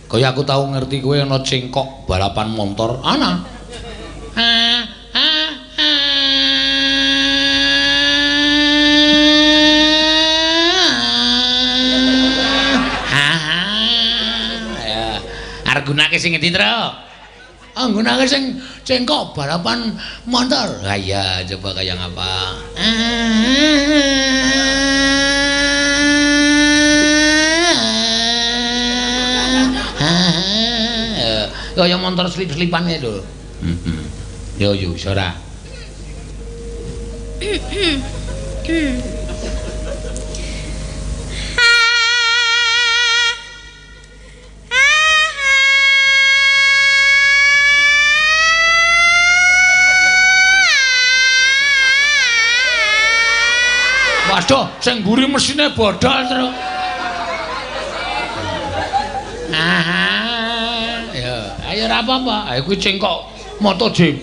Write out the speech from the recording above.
Kaya aku tahu ngerti kowe ana cengkok balapan motor. Ana. Arep gunake sing ngendi, Tru? Nggunake sing cengkok balapan motor. Ha iya, coba kaya ngapa? Kaya motor slip-slipan lho. Yo iso ora. Waduh, sing mburi mesine bodol terus. Ya, ayo ora apa-apa. Ayo kuwi cengkok MotoGP.